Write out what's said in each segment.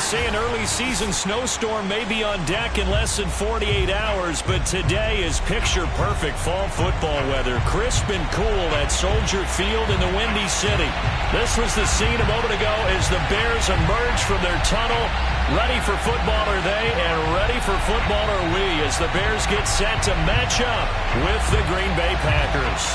say an early season snowstorm may be on deck in less than 48 hours, but today is picture-perfect fall football weather. Crisp and cool at Soldier Field in the Windy City. This was the scene a moment ago as the Bears emerged from their tunnel. Ready for football are they, and ready for football are we, as the Bears get set to match up with the Green Bay Packers.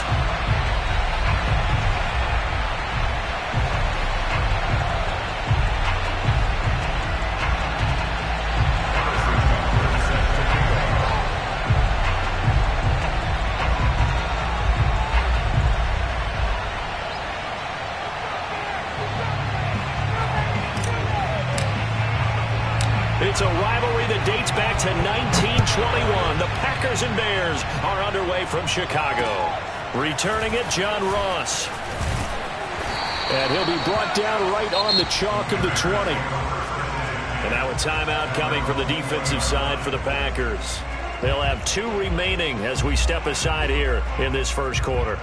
It's a rivalry that dates back to 1921. The Packers and Bears are underway from Chicago. Returning it, John Ross. And he'll be brought down right on the chalk of the 20. And now a timeout coming from the defensive side for the Packers. They'll have 2 remaining as we step aside here in this first quarter.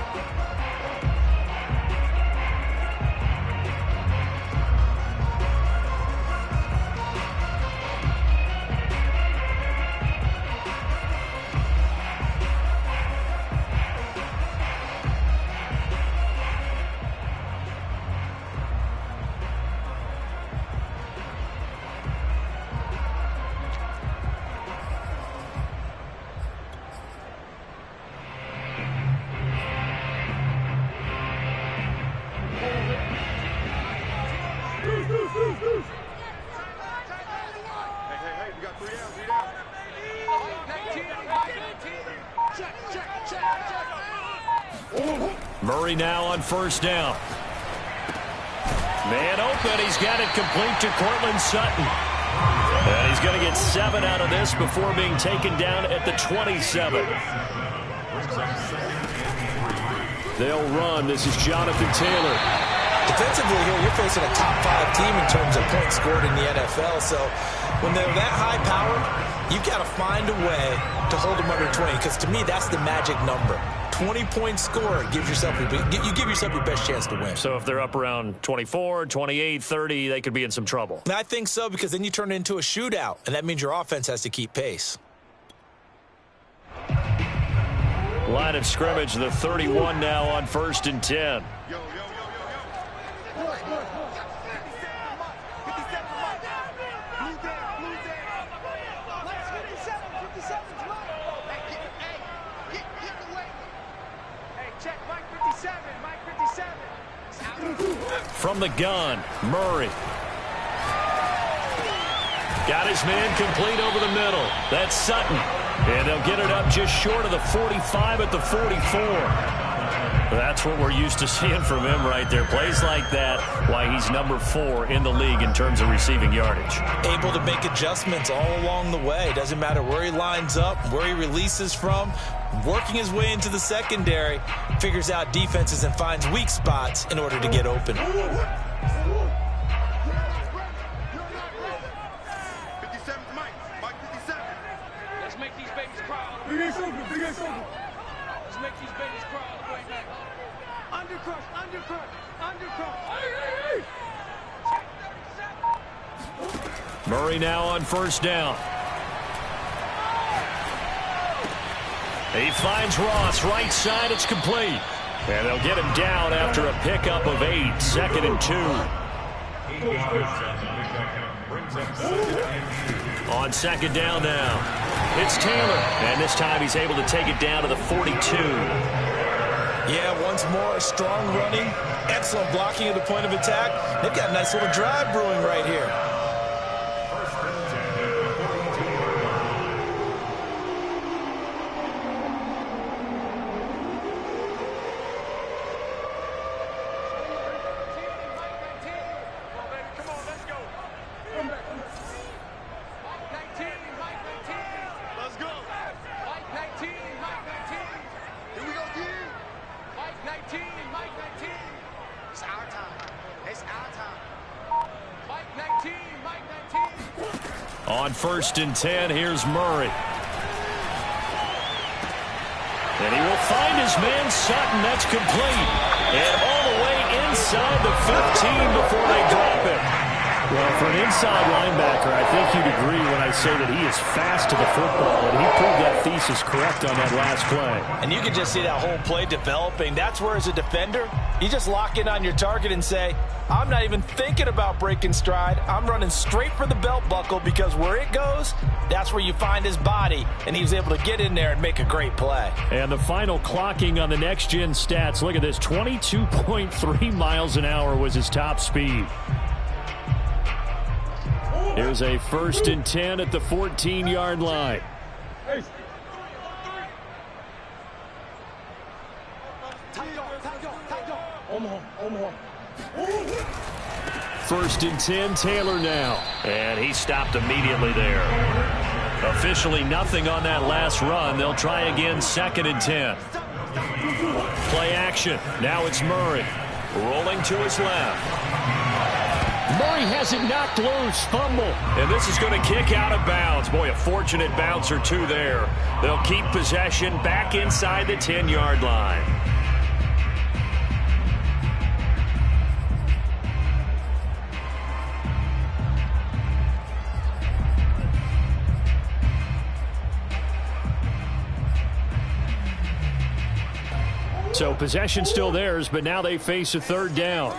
Murray now on first down. Man open. He's got it complete to Cortland Sutton. And he's going to get 7 out of this before being taken down at the 27. They'll run. This is Jonathan Taylor. Defensively here, you're facing a top 5 team in terms of points scored in the NFL. So when they're that high-powered, you've got to find a way to hold them under 20. Because to me, that's the magic number. 20-point score, you give yourself your best chance to win. So if they're up around 24, 28, 30, they could be in some trouble. I think so, because then you turn it into a shootout, and that means your offense has to keep pace. Line of scrimmage, the 31 now on 1st and 10. From the gun, Murray. Got his man complete over the middle. That's Sutton. And they'll get it up just short of the 45 at the 44. That's what we're used to seeing from him right there. Plays like that, why he's number 4 in the league in terms of receiving yardage. Able to make adjustments all along the way. Doesn't matter where he lines up, where he releases from. Working his way into the secondary, figures out defenses and finds weak spots in order to get open. 57, Mike 57. Let's make these babies cry. Let's make these babies cry all the way back. Undercrush. Murray now on first down. He finds Ross, right side, it's complete. And they'll get him down after a pickup of 8, 2nd and 2. On 2nd down now, it's Taylor. And this time he's able to take it down to the 42. Yeah, once more, strong running, excellent blocking at the point of attack. They've got a nice little drive brewing right here. On 1st and 10, here's Murray. And he will find his man Sutton. That's complete. And all the way inside the 15 before they drop it. Well, for an inside linebacker, I think you'd agree when I say that he is fast to the football, and he proved that thesis correct on that last play. And you can just see that whole play developing. That's where, as a defender, you just lock in on your target and say, I'm not even thinking about breaking stride. I'm running straight for the belt buckle, because where it goes, that's where you find his body. And he was able to get in there and make a great play. And the final clocking on the next-gen stats, look at this, 22.3 miles an hour was his top speed. Here's a 1st and 10 at the 14-yard line. First and 10, Taylor now. And he stopped immediately there. Officially nothing on that last run. They'll try again, 2nd and 10. Play action. Now it's Murray. Rolling to his left. Murray has it knocked loose. Fumble. And this is going to kick out of bounds. Boy, a fortunate bounce or two there. They'll keep possession back inside the 10-yard line. So possession still theirs, but now they face a 3rd down.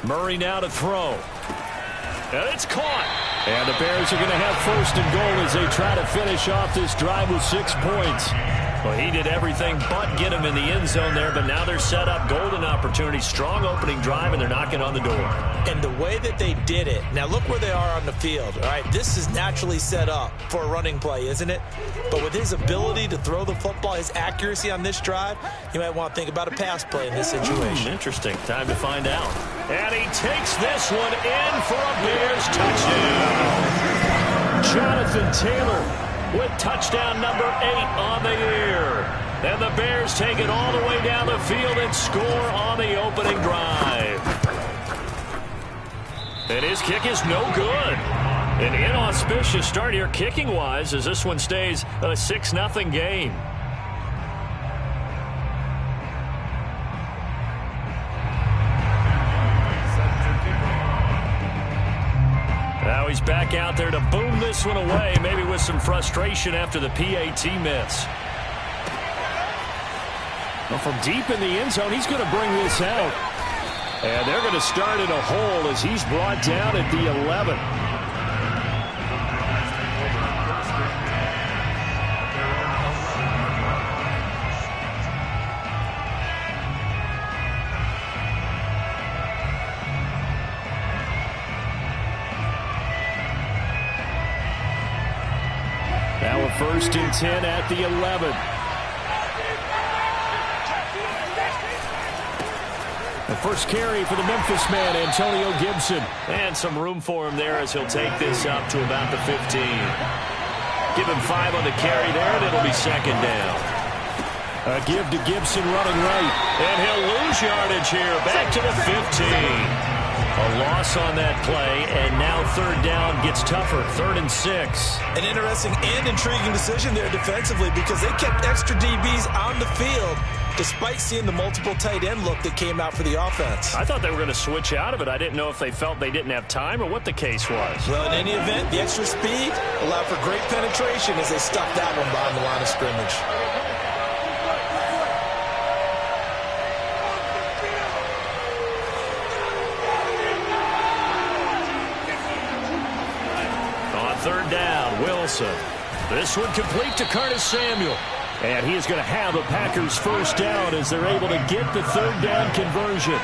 Murray now to throw. And it's caught. And the Bears are going to have 1st and goal as they try to finish off this drive with 6 points. Well, he did everything but get him in the end zone there, but now they're set up. Golden opportunity, strong opening drive, and they're knocking on the door. And the way that they did it, now look where they are on the field. All right, this is naturally set up for a running play, isn't it? But with his ability to throw the football, his accuracy on this drive, you might want to think about a pass play in this situation. Interesting. Time to find out. And he takes this one in for a Bears touchdown. Jonathan Taylor with touchdown number 8 on the year. And the Bears take it all the way down the field and score on the opening drive. And his kick is no good. An inauspicious start here kicking-wise as this one stays a 6-0 game. Now he's back out there to boom this one away, maybe with some frustration after the PAT miss. Well, from deep in the end zone, he's going to bring this out. And they're going to start in a hole as he's brought down at the 11. Now a 1st and 10 at the 11. The first carry for the Memphis man, Antonio Gibson. And some room for him there as he'll take this up to about the 15. Give him 5 on the carry there, and it'll be 2nd down. A give to Gibson running right. And he'll lose yardage here, back to the 15. A loss on that play, and now 3rd down gets tougher, 3rd and 6. An interesting and intriguing decision there defensively, because they kept extra DBs on the field despite seeing the multiple tight end look that came out for the offense. I thought they were going to switch out of it. I didn't know if they felt they didn't have time or what the case was. Well, in any event, the extra speed allowed for great penetration as they stuffed that one behind the line of scrimmage. On 3rd down, Wilson. This one complete to Curtis Samuel. And he is going to have a Packers 1st down as they're able to get the 3rd down conversion.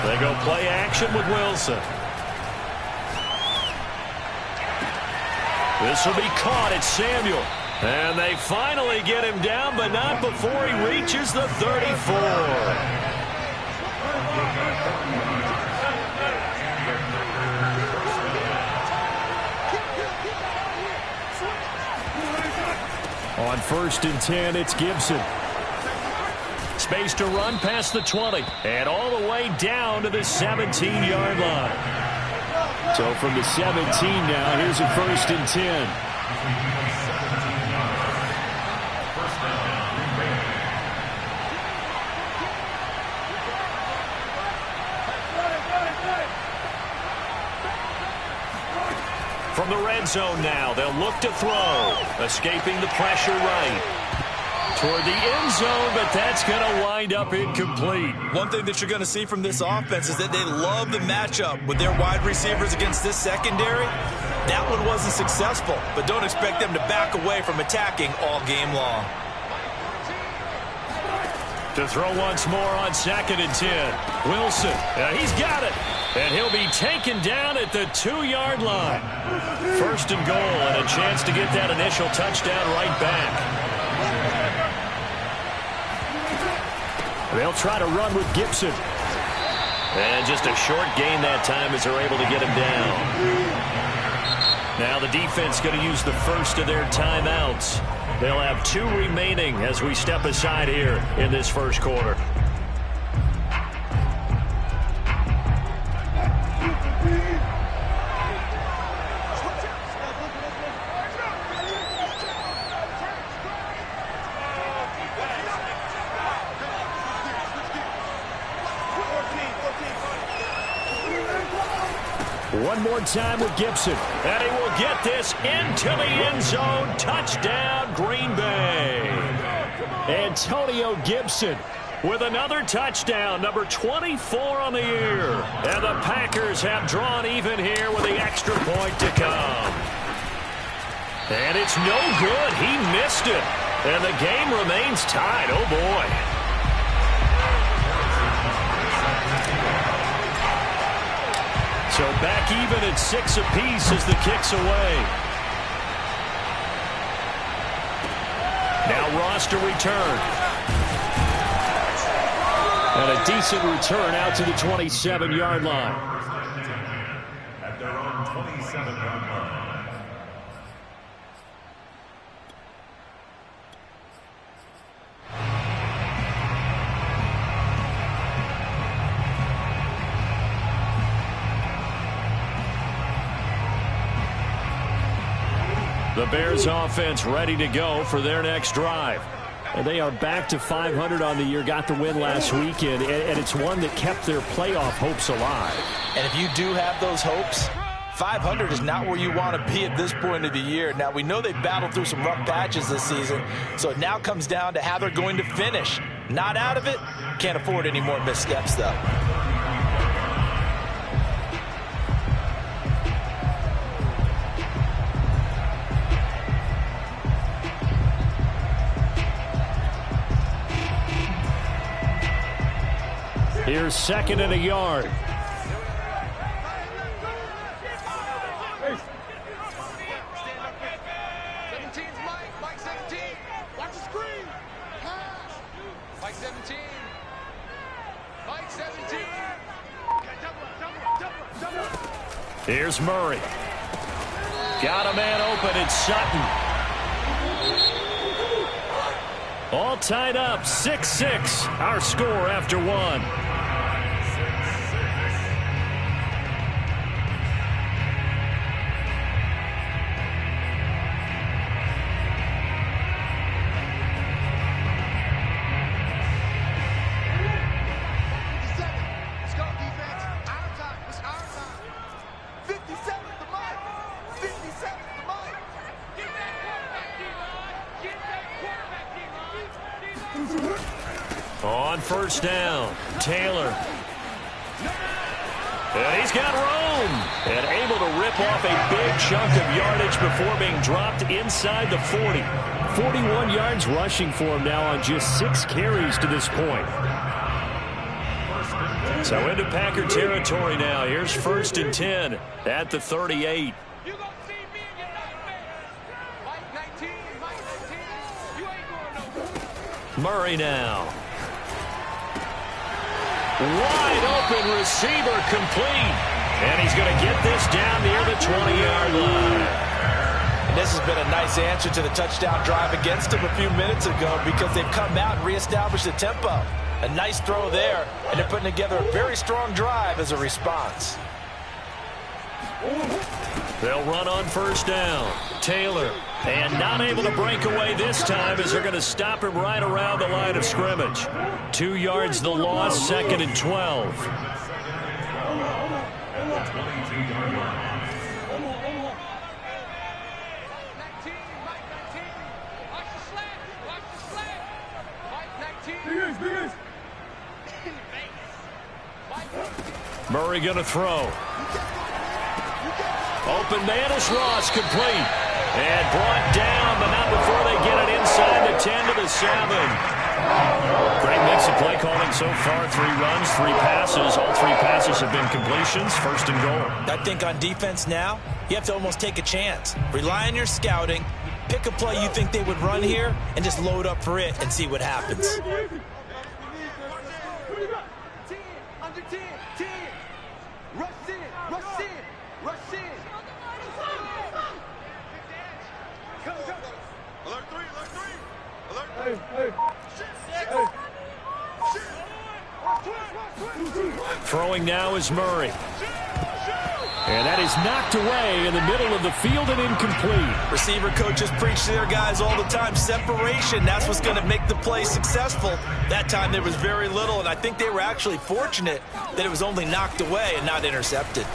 They go play action with Wilson. This will be caught at Samuel. And they finally get him down, but not before he reaches the 34. On 1st and 10, it's Gibson. Space to run past the 20. And all the way down to the 17-yard line. So from the 17 now, here's a 1st and 10. From the red zone now, they'll look to throw. Escaping the pressure right. Toward the end zone, but that's going to wind up incomplete. One thing that you're going to see from this offense is that they love the matchup with their wide receivers against this secondary. That one wasn't successful, but don't expect them to back away from attacking all game long. To throw once more on 2nd and 10. Wilson, he's got it. And he'll be taken down at the 2-yard line. 1st and goal, and a chance to get that initial touchdown right back. They'll try to run with Gibson. And just a short gain that time as they're able to get him down. Now the defense going to use the first of their timeouts. They'll have 2 remaining as we step aside here in this first quarter. One more time with Gibson. And he will get this into the end zone. Touchdown, Green Bay. Antonio Gibson with another touchdown, number 24 on the year. And the Packers have drawn even here with the extra point to come. And it's no good. He missed it. And the game remains tied. Oh, boy. So back even at 6 apiece as the kick's away. Now Ross to return. And a decent return out to the 27-yard line. At their own 27-yard line. The Bears offense ready to go for their next drive. And they are back to 500 on the year, got the win last weekend, and it's one that kept their playoff hopes alive. And if you do have those hopes, 500 is not where you want to be at this point of the year. Now, we know they've battled through some rough patches this season, so it now comes down to how they're going to finish. Not out of it, can't afford any more missteps, though. Here's 2nd and a yard. 17's Mike 17. Watch the screen. Mike 17. Mike 17. Here's Murray. Got a man open. It's Sutton. All tied up, 6-6. Our score after 1. On 1st down, Taylor. And he's got room. And able to rip off a big chunk of yardage before being dropped inside the 40. 41 yards rushing for him now on just 6 carries to this point. So into Packer territory now. Here's 1st and 10 at the 38. Murray now. Wide open receiver complete. And he's going to get this down near the 20-yard line. And this has been a nice answer to the touchdown drive against him a few minutes ago because they've come out and reestablished the tempo. A nice throw there, and they're putting together a very strong drive as a response. They'll run on 1st down. Taylor. And not able to break away this time as they're going to stop him right around the line of scrimmage. 2 yards the loss, 2nd and 12. Murray going to throw. Open man is Ross, complete. And brought down, but not before they get it inside the 10 to the 7. Great mix of play calling so far. 3 runs, 3 passes. All 3 passes have been completions. First and goal. I think on defense now, you have to almost take a chance. Rely on your scouting. Pick a play you think they would run here and just load up for it and see what happens. Under 10, 10. Rush in, rush in, rush in. Come. Alert 3, alert 3. Alert 3. Throwing now is Murray. And that is knocked away in the middle of the field and incomplete. Receiver coaches preach to their guys all the time. Separation, that's what's going to make the play successful. That time there was very little, and I think they were actually fortunate that it was only knocked away and not intercepted.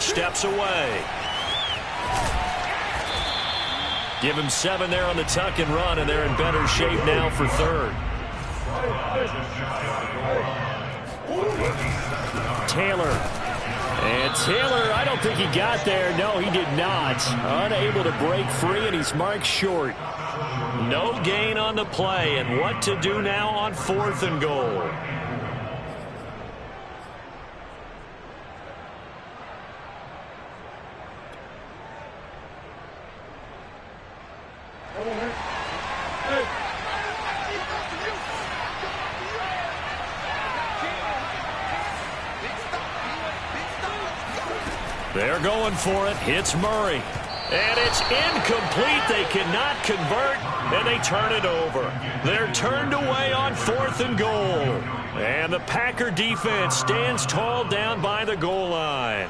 Steps away. Give him 7 there on the tuck and run, and they're in better shape now for third. Taylor. And Taylor, I don't think he got there. No, he did not. Unable to break free, and he's marked short. No gain on the play, and what to do now on 4th and goal. They're going for it. Hits Murray. And it's incomplete. They cannot convert, and they turn it over. They're turned away on 4th and goal. And the Packer defense stands tall down by the goal line.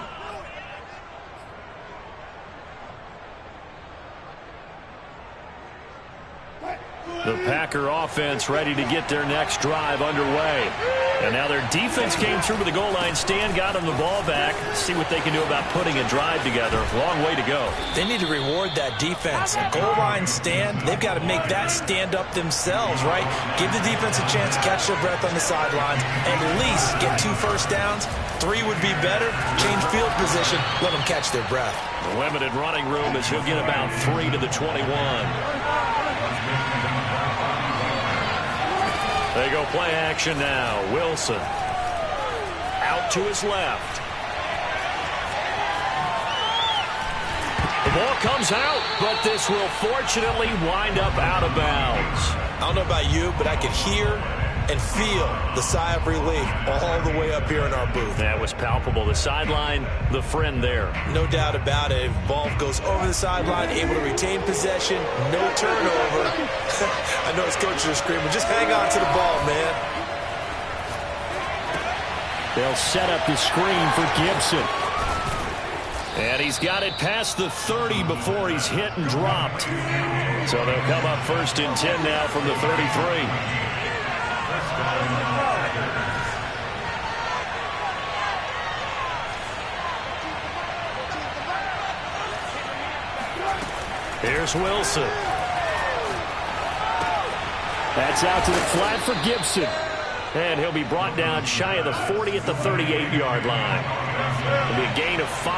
The Packer offense ready to get their next drive underway. And now their defense came through with the goal line stand, got them the ball back. See what they can do about putting a drive together. Long way to go. They need to reward that defense. A goal line stand, they've got to make that stand up themselves, right? Give the defense a chance to catch their breath on the sidelines. At least get 2 first downs. 3 would be better. Change field position. Let them catch their breath. Limited running room as he'll get about 3 to the 21. They go play action now. Wilson out to his left. The ball comes out, but this will fortunately wind up out of bounds. I don't know about you, but I could hear and feel the sigh of relief all the way up here in our booth. That was palpable. The sideline, the friend there. No doubt about it. Ball goes over the sideline, able to retain possession, no turnover. I know his coaches are screaming, just hang on to the ball, man. They'll set up the screen for Gibson. And he's got it past the 30 before he's hit and dropped. So they'll come up 1st and 10 now from the 33. Here's Wilson. That's out to the flat for Gibson. And he'll be brought down shy of the 40 at the 38-yard line. It'll be a gain of 5,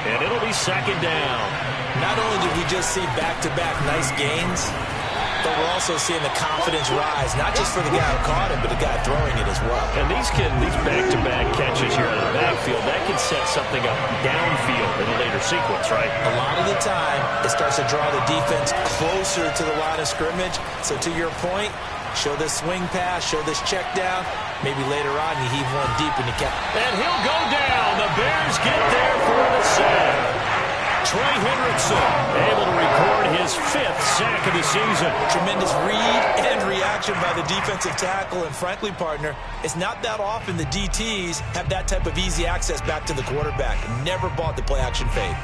and it'll be 2nd down. Not only did we just see back-to-back nice gains, but we're also seeing the confidence rise, not just for the guy who caught it, but the guy throwing it as well. And these back-to-back catches here out of the backfield, that can set something up downfield in a later sequence, right? A lot of the time, it starts to draw the defense closer to the line of scrimmage. So to your point, show this swing pass, show this check down. Maybe later on you heave one deep and you catch. And he'll go down. The Bears get there for the sack. Trey Hendrickson able to record his 5th sack of the season. Tremendous read and reaction by the defensive tackle. And frankly, partner, it's not that often the DTs have that type of easy access back to the quarterback. Never bought the play action fade.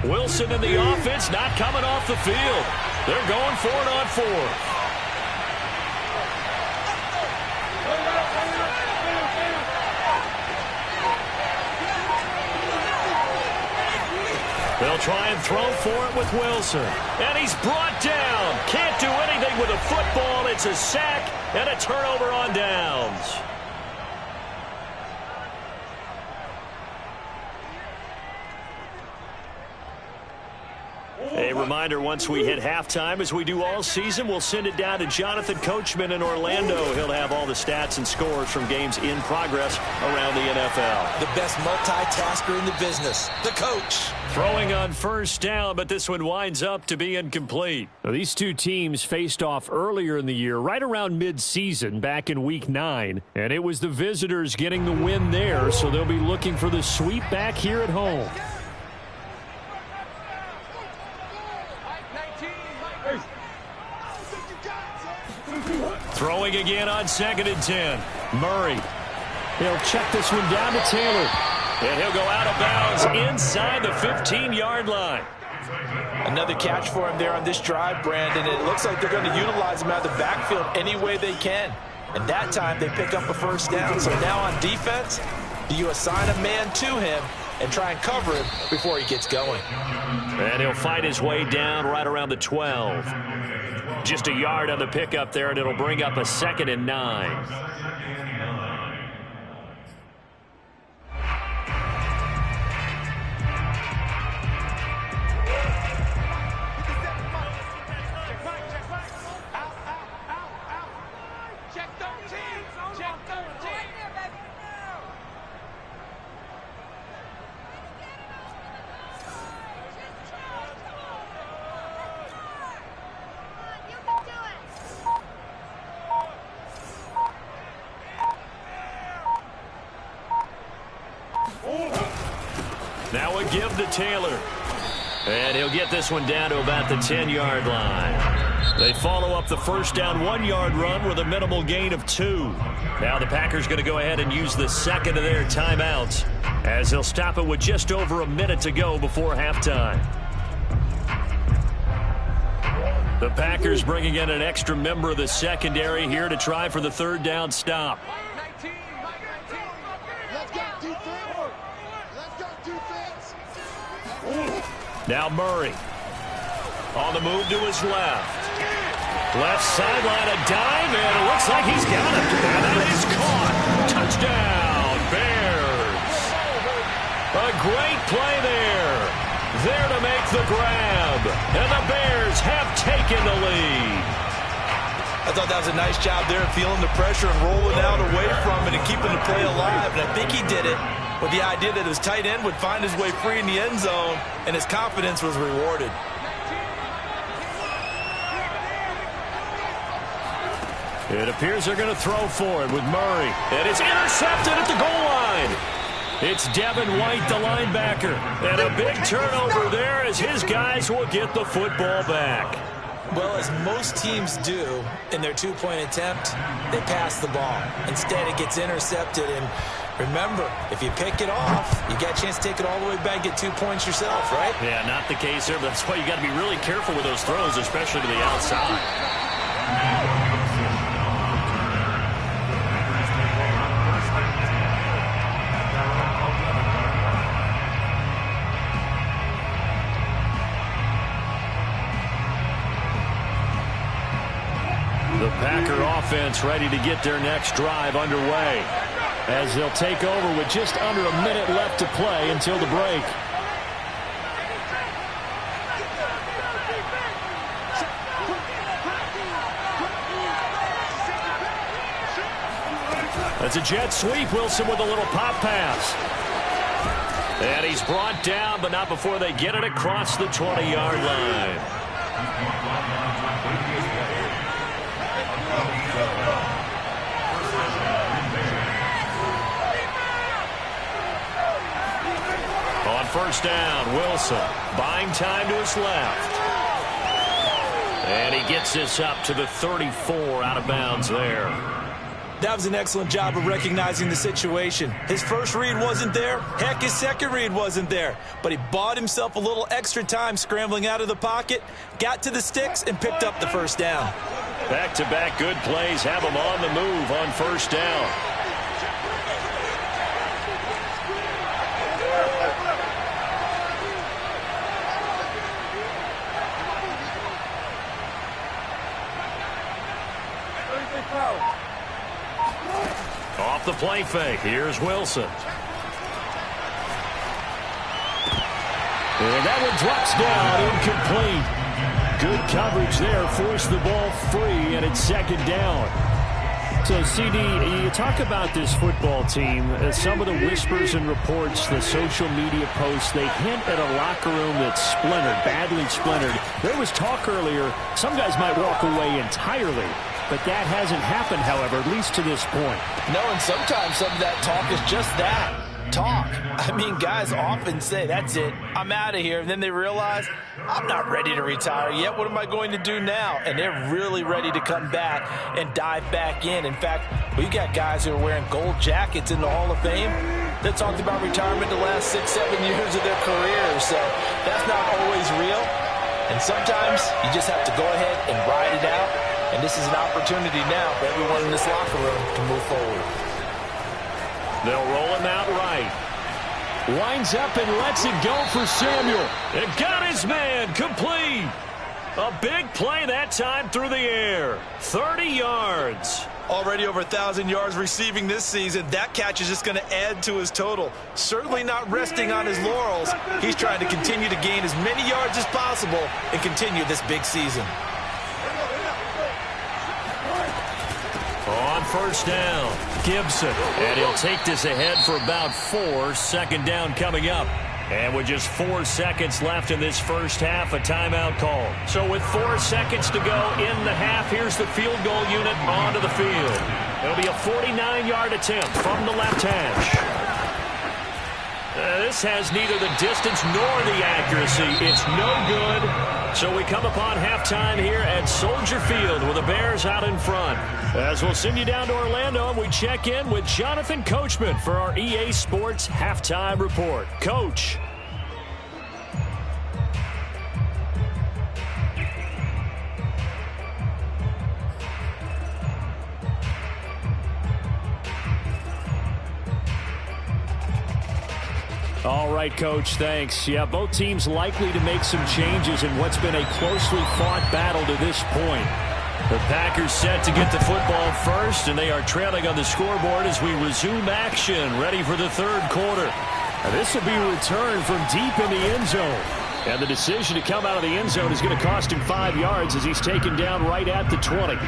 Wilson and the offense not coming off the field. They're going for it on 4th. They'll try and throw for it with Wilson. And he's brought down. Can't do anything with a football. It's a sack and a turnover on downs. A reminder, once we hit halftime, as we do all season, we'll send it down to Jonathan Coachman in Orlando. He'll have all the stats and scores from games in progress around the NFL. The best multitasker in the business, the coach. Throwing on first down, but this one winds up to be incomplete. Now, these two teams faced off earlier in the year, right around mid-season, back in Week 9. And it was the visitors getting the win there, so they'll be looking for the sweep back here at home. Throwing again on 2nd and 10. Murray. He'll check this one down to Taylor. And he'll go out of bounds inside the 15-yard line. Another catch for him there on this drive, Brandon. It looks like they're going to utilize him out of the backfield any way they can. And that time they pick up a first down. So now on defense, do you assign a man to him and try and cover him before he gets going? And he'll fight his way down right around the 12. Just a yard on the pickup there, and it'll bring up a 2nd and 9. Now a give to Taylor. And he'll get this one down to about the 10-yard line. They follow up the first down 1-yard run with a minimal gain of 2. Now the Packers going to go ahead and use the second of their timeouts, as they'll stop it with just over a minute to go before halftime. The Packers bringing in an extra member of the secondary here to try for the 3rd down stop. Now Murray on the move to his left. Left sideline, a dime, and it looks like he's got it. And that is caught. Touchdown, Bears. A great play there. There to make the grab. And the Bears have taken the lead. I thought that was a nice job there, feeling the pressure and rolling out away from it and keeping the play alive. And I think he did it with the idea that his tight end would find his way free in the end zone, and his confidence was rewarded. It appears they're going to throw for it with Murray. And it's intercepted at the goal line. It's Devin White, the linebacker. And a big turnover there as his guys will get the football back. Well, as most teams do in their two-point attempt, they pass the ball. Instead, it gets intercepted. And remember, if you pick it off, you got a chance to take it all the way back, get 2 points yourself, right? Yeah, not the case there, but that's why you got to be really careful with those throws, especially to the outside. The Packer offense ready to get their next drive underway, as they'll take over with just under a minute left to play until the break. That's a jet sweep. Wilson with a little pop pass. And he's brought down, but not before they get it across the 20-yard line. On first down, Wilson buying time to his left. And he gets this up to the 34, out of bounds there. That was an excellent job of recognizing the situation. His first read wasn't there. Heck, his second read wasn't there. But he bought himself a little extra time scrambling out of the pocket, got to the sticks, and picked up the first down. Back-to-back good plays have him on the move on first down. Off the play fake, here's Wilson. And that one drops down, incomplete. Good coverage there, forced the ball free, and it's second down. So, CD, you talk about this football team, some of the whispers and reports, the social media posts, they hint at a locker room that's splintered, badly splintered. There was talk earlier, some guys might walk away entirely, but that hasn't happened, however, at least to this point. No, and sometimes some of that talk is just that. Talk. I mean, guys often say, that's it, I'm out of here. And then they realize, I'm not ready to retire yet. What am I going to do now? And they're really ready to come back and dive back in. In fact, we got guys who are wearing gold jackets in the Hall of Fame that talked about retirement the last 6-7 years of their careers. So that's not always real. And sometimes you just have to go ahead and ride it out. And this is an opportunity now for everyone in this locker room to move forward. They'll roll him out right. Winds up and lets it go for Samuel. And got his man, complete. A big play that time through the air. 30 yards. Already over 1,000 yards receiving this season. That catch is just going to add to his total. Certainly not resting on his laurels. He's trying to continue to gain as many yards as possible and continue this big season. On first down, Gibson. And he'll take this ahead for about 4. Second down coming up. And with just 4 seconds left in this first half, a timeout call. So with 4 seconds to go in the half, here's the field goal unit onto the field. It'll be a 49-yard attempt from the left hash. This has neither the distance nor the accuracy. It's no good. So we come upon halftime here at Soldier Field with the Bears out in front. As we'll send you down to Orlando, and we check in with Jonathan Coachman for our EA Sports Halftime Report. Coach. All right, Coach, thanks. Yeah, both teams likely to make some changes in what's been a closely fought battle to this point. The Packers set to get the football first, and they are trailing on the scoreboard as we resume action, ready for the third quarter. And this will be returned from deep in the end zone. And the decision to come out of the end zone is going to cost him 5 yards as he's taken down right at the 20.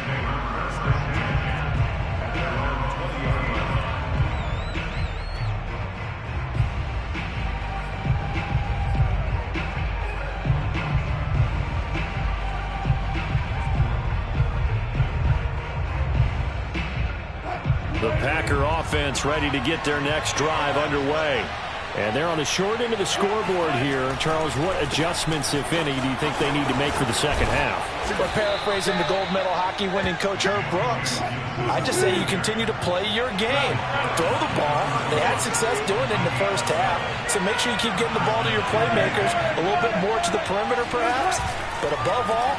The Packer offense ready to get their next drive underway. And they're on the short end of the scoreboard here. Charles, what adjustments, if any, do you think they need to make for the second half? But paraphrasing the gold medal hockey winning coach Herb Brooks, I just say you continue to play your game. Throw the ball. They had success doing it in the first half, so make sure you keep getting the ball to your playmakers, a little bit more to the perimeter perhaps, but above all,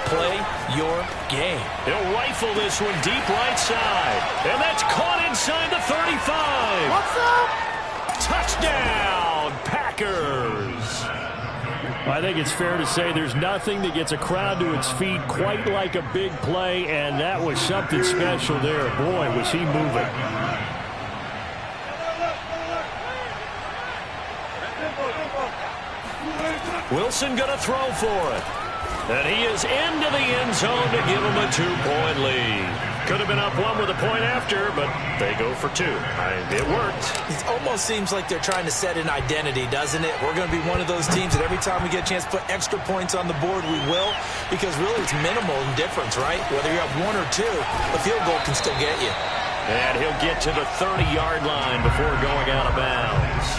play your game. He'll rifle this one deep right side, and that's caught inside the 35. What's up? Touchdown, Packers. I think it's fair to say there's nothing that gets a crowd to its feet quite like a big play, and that was something special there. Boy, was he moving. Wilson going to throw for it. And he is into the end zone to give him a 2-point lead. Could have been up one with a point after, but they go for 2. It worked. It almost seems like they're trying to set an identity, doesn't it? We're going to be one of those teams that every time we get a chance to put extra points on the board, we will. Because really it's minimal in difference, right? Whether you have 1 or 2, a field goal can still get you. And he'll get to the 30-yard line before going out of bounds.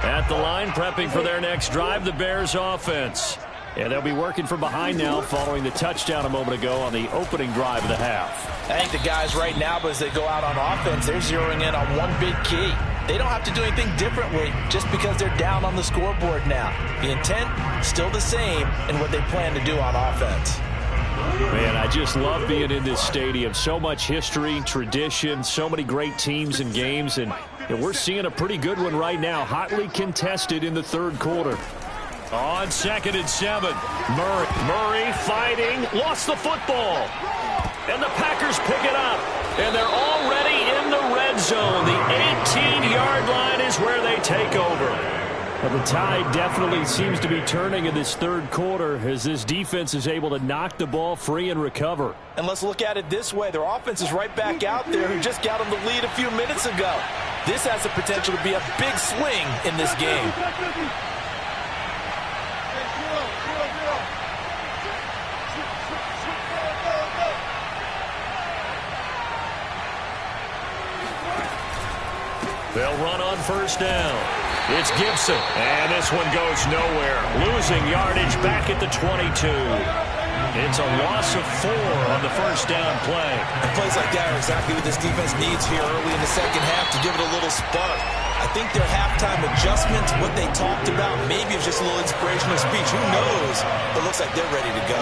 At the line, prepping for their next drive, the Bears offense. And they'll be working from behind now following the touchdown a moment ago on the opening drive of the half. I think the guys right now, as they go out on offense, they're zeroing in on one big key. They don't have to do anything differently just because they're down on the scoreboard now. The intent, still the same in what they plan to do on offense. Man, I just love being in this stadium. So much history, tradition, so many great teams and games. And And we're seeing a pretty good one right now, hotly contested in the third quarter. On 2nd and 7, Murray fighting, lost the football. And the Packers pick it up. And they're already in the red zone. The 18-yard line is where they take over. Well, the tide definitely seems to be turning in this third quarter as this defense is able to knock the ball free and recover. And let's look at it this way. Their offense is right back out there who just got them the lead a few minutes ago. This has the potential to be a big swing in this game. They'll run on first down. It's Gibson, and this one goes nowhere. Losing yardage back at the 22. It's a loss of 4 on the first down play. And plays like that are exactly what this defense needs here early in the second half to give it a little spark. I think their halftime adjustments, what they talked about, maybe it's just a little inspirational speech. Who knows? It looks like they're ready to go.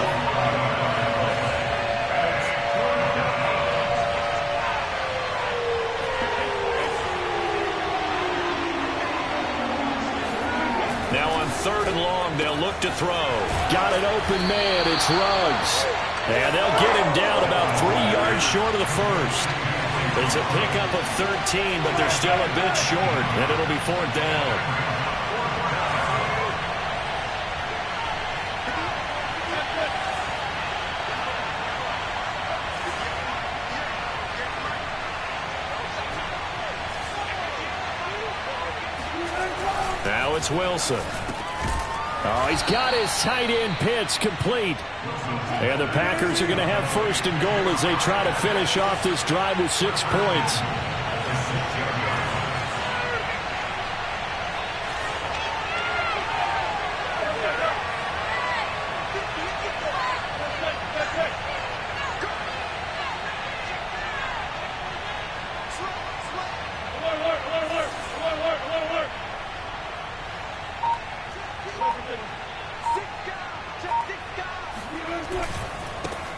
Now on 3rd and long, they'll look to throw. Got an open man. It's Ruggs. And they'll get him down about 3 yards short of the first. It's a pickup of 13, but they're still a bit short, and it'll be 4th down. Now it's Wilson. Oh, he's got his tight end pitch complete. And the Packers are going to have 1st and goal as they try to finish off this drive with 6 points.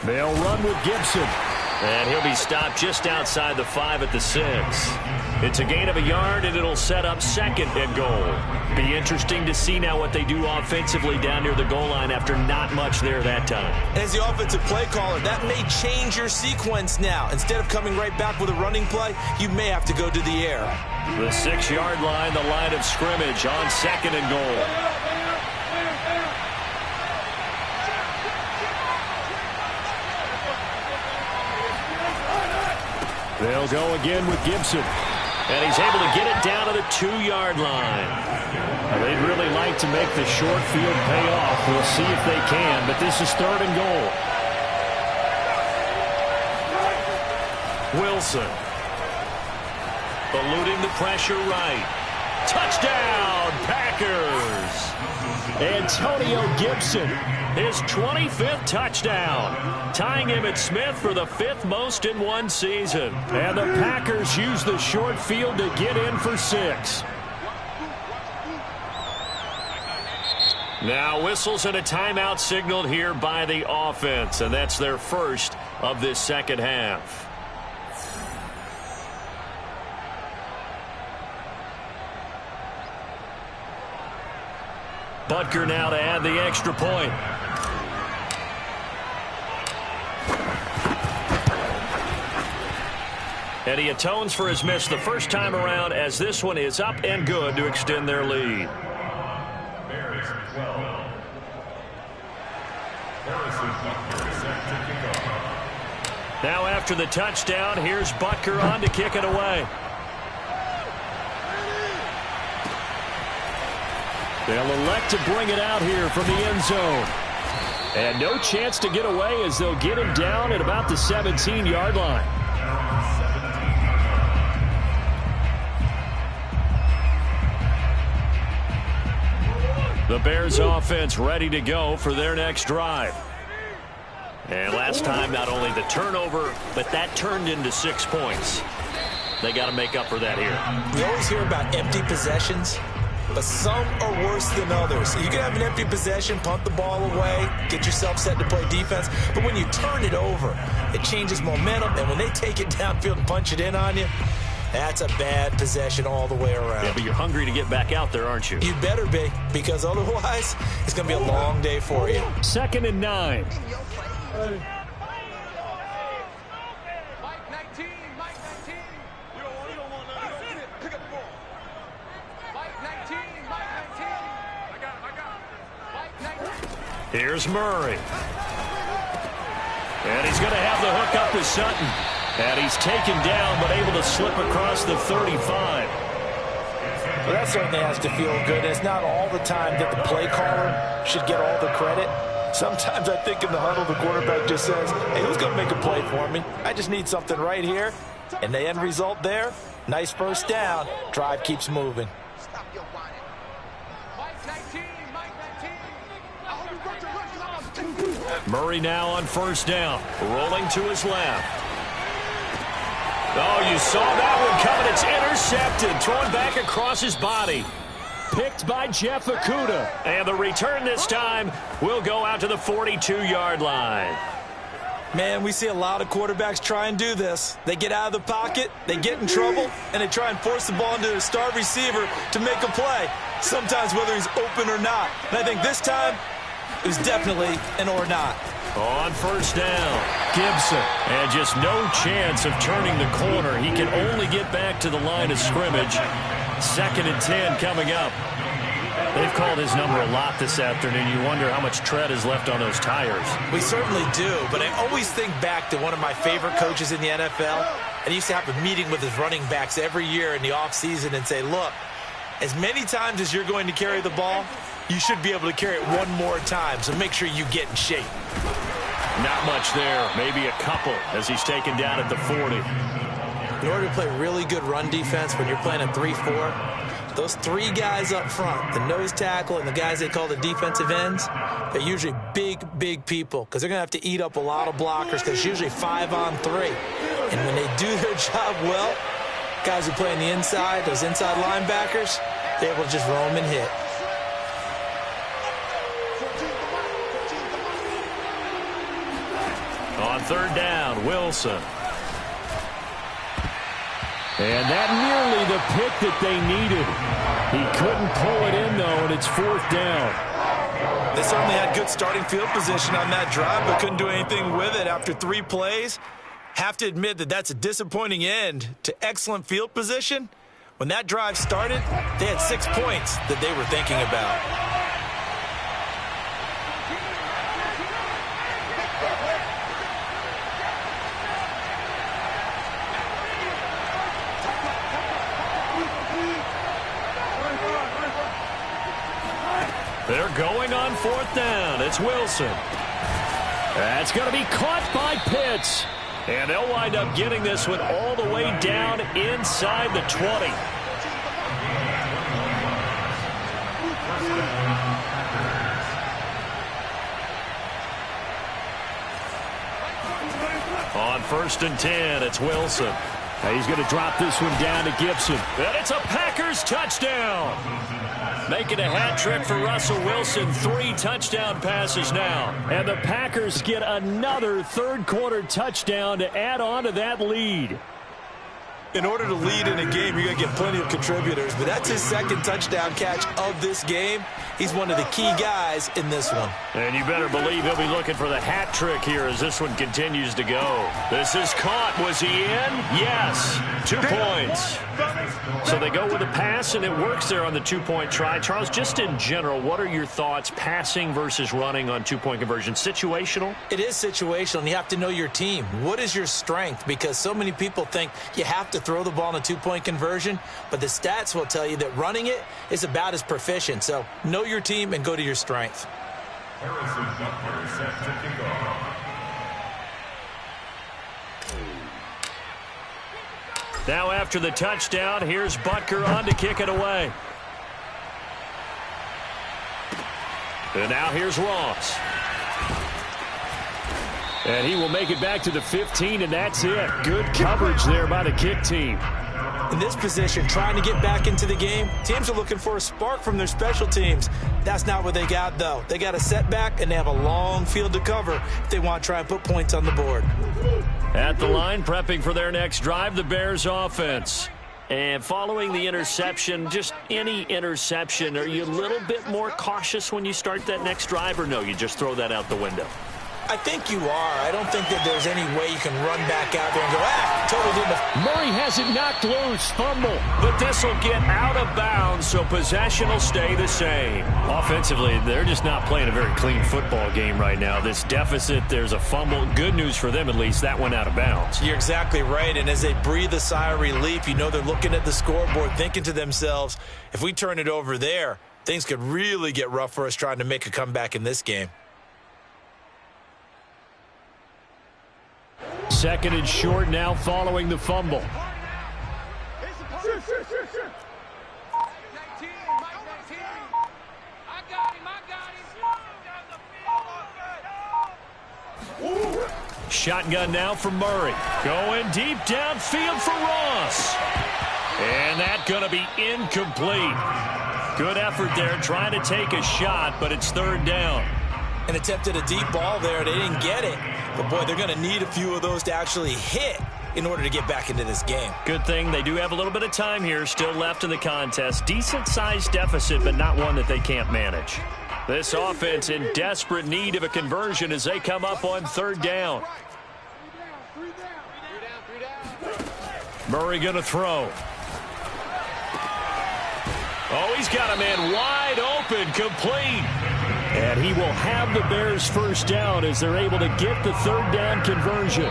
They'll run with Gibson. And he'll be stopped just outside the 5 at the 6. It's a gain of a yard, and it'll set up 2nd and goal. Be interesting to see now what they do offensively down near the goal line after not much there that time. As the offensive play caller, that may change your sequence now. Instead of coming right back with a running play, you may have to go to the air. The 6-yard line, the line of scrimmage on 2nd and goal. They'll go again with Gibson. And he's able to get it down to the 2-yard line. Now, they'd really like to make the short field pay off. We'll see if they can, but this is 3rd and goal. Wilson. Eluding the pressure right. Touchdown, Packers! Antonio Gibson. His 25th touchdown, tying him at Smith for the 5th most in one season. And the Packers use the short field to get in for 6. Now whistles and a timeout signaled here by the offense, and that's their first of this second half. Butker now to add the extra point. And he atones for his miss the first time around as this one is up and good to extend their lead. Bears 12. Harrison Butker set to kick off. Now after the touchdown, here's Butker on to kick it away. They'll elect to bring it out here from the end zone. And no chance to get away as they'll get him down at about the 17-yard line. The Bears offense ready to go for their next drive. And last time, not only the turnover, but that turned into 6 points. They got to make up for that here. We always hear about empty possessions, but some are worse than others. You can have an empty possession, punt the ball away, get yourself set to play defense, but when you turn it over, it changes momentum, and when they take it downfield and punch it in on you, That's a bad possession all the way around. Yeah, but you're hungry to get back out there, aren't you? You better be, because otherwise it's going to be a long day for you. 2nd and 9. Mike 19, Mike 19. You don't want that. Pick up the ball. Mike 19, Mike 19. I got it. Mike 19. Here's Murray. And he's going to have the hook up to Sutton. And he's taken down, but able to slip across the 35. Well, that certainly has to feel good. It's not all the time that the play caller should get all the credit. Sometimes I think in the huddle, the quarterback just says, hey, who's going to make a play for me? I just need something right here. And the end result there, nice first down. Drive keeps moving. Stop your whining. Mike 19, Mike 19. I hope you brought your rush. Murray now on first down. Rolling to his left. Oh, you saw that one coming. It's intercepted. Thrown back across his body. Picked by Jeff Okudah. And the return this time will go out to the 42-yard line. Man, we see a lot of quarterbacks try and do this. They get out of the pocket, they get in trouble, and they try and force the ball into a star receiver to make a play, sometimes whether he's open or not. And I think this time, it was definitely an or not. On first down, Gibson. And just no chance of turning the corner. He can only get back to the line of scrimmage. 2nd and 10 coming up. They've called his number a lot this afternoon. You wonder how much tread is left on those tires. We certainly do, but I always think back to one of my favorite coaches in the NFL. And he used to have a meeting with his running backs every year in the offseason and say, look, as many times as you're going to carry the ball, you should be able to carry it one more time, so make sure you get in shape. Not much there, maybe a couple as he's taken down at the 40. In order to play really good run defense when you're playing a 3-4, those three guys up front, the nose tackle and the guys they call the defensive ends, they're usually big people because they're going to have to eat up a lot of blockers because it's usually 5-on-3. And when they do their job well, guys who play on the inside, those inside linebackers, they're able to just roam and hit. On third down, Wilson. And that nearly the pick that they needed. He couldn't pull it in, though, and it's 4th down. They certainly had good starting field position on that drive, but couldn't do anything with it after 3 plays. Have to admit that that's a disappointing end to excellent field position. When that drive started, they had 6 points that they were thinking about. They're going on 4th down. It's Wilson. That's going to be caught by Pitts. And they'll wind up getting this one all the way down inside the 20. On 1st and 10, it's Wilson. He's going to drop this one down to Gibson. And it's a Packers touchdown. Making a hat trick for Russell Wilson. 3 touchdown passes now. And the Packers get another third-quarter touchdown to add on to that lead. In order to lead in a game, you're going to get plenty of contributors, but that's his 2nd touchdown catch of this game. He's one of the key guys in this one. And you better believe he'll be looking for the hat trick here as this one continues to go. This is caught. Was he in? Yes. 2 points. So they go with a pass, and it works there on the 2-point try. Charles, just in general, what are your thoughts passing versus running on 2-point conversion? Situational? It is situational, and you have to know your team. What is your strength? Because so many people think you have to throw the ball in a 2-point conversion, but the stats will tell you that running it is about as proficient. So know your team and go to your strength. Harrison Butler set to kick off. Now after the touchdown, here's Butker on to kick it away. And now here's Ross. And he will make it back to the 15, and that's it. Good coverage there by the kick team. In this position, trying to get back into the game, teams are looking for a spark from their special teams. That's not what they got, though. They got a setback, and they have a long field to cover if they want to try and put points on the board. At the line, prepping for their next drive, the Bears offense. And following the interception, just any interception, are you a little bit more cautious when you start that next drive, or no, you just throw that out the window? I think you are. I don't think that there's any way you can run back out there and go, total didn't. Murray has it knocked loose. Fumble. But this will get out of bounds, so possession will stay the same. Offensively, they're just not playing a very clean football game right now. This deficit, there's a fumble. Good news for them, at least. That went out of bounds. You're exactly right, and as they breathe a sigh of relief, you know they're looking at the scoreboard, thinking to themselves, if we turn it over there, things could really get rough for us trying to make a comeback in this game. Second and short now following the fumble. Shotgun now for Murray. Going deep downfield for Ross. And that's going to be incomplete. Good effort there trying to take a shot, but it's third down. And attempted a deep ball there. They didn't get it. But, boy, they're going to need a few of those to actually hit in order to get back into this game. Good thing they do have a little bit of time here still left in the contest. Decent-sized deficit, but not one that they can't manage. This offense in desperate need of a conversion as they come up on third down. Murray going to throw. Oh, he's got a man wide open, complete. And he will have the Bears first down as they're able to get the third down conversion.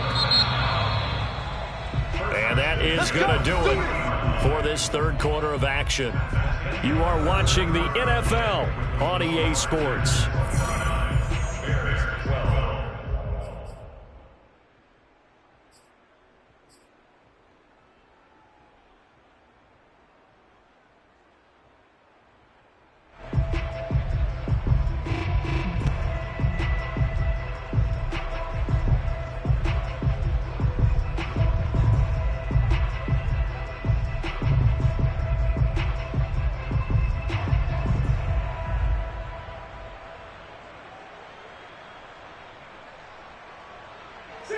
And that is going to do it for this third quarter of action. You are watching the NFL on EA Sports.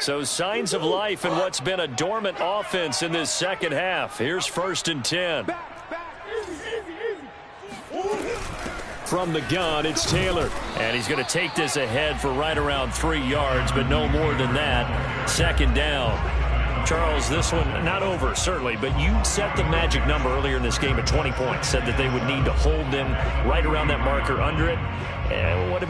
So signs of life in what's been a dormant offense in this second half. Here's 1st and 10. From the gun, it's Taylor. And he's going to take this ahead for right around 3 yards, but no more than that. Second down. Charles, this one not over, certainly, but you set the magic number earlier in this game at 20 points. Said that they would need to hold them right around that marker under it.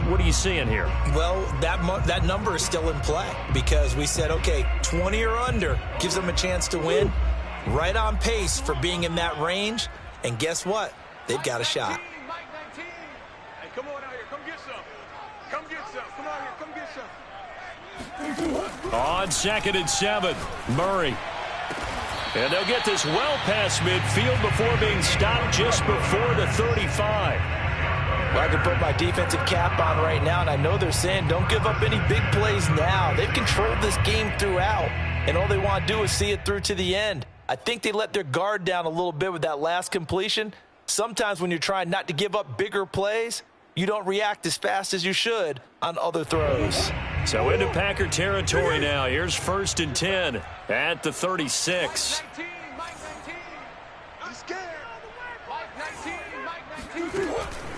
What are you seeing here? Well, that number is still in play because we said, okay, 20 or under gives them a chance to win. Right on pace for being in that range. And guess what? They've got a shot. Hey, come on out here. Come get some. Come get some. Come out here. Come get some. On 2nd and 7, Murray. And they'll get this well past midfield before being stopped just before the 35. Well, I can put my defensive cap on right now, and I know they're saying don't give up any big plays now. They've controlled this game throughout, and all they want to do is see it through to the end. I think they let their guard down a little bit with that last completion. Sometimes when you're trying not to give up bigger plays, you don't react as fast as you should on other throws. So into Packer territory now. Here's 1st and 10 at the 36.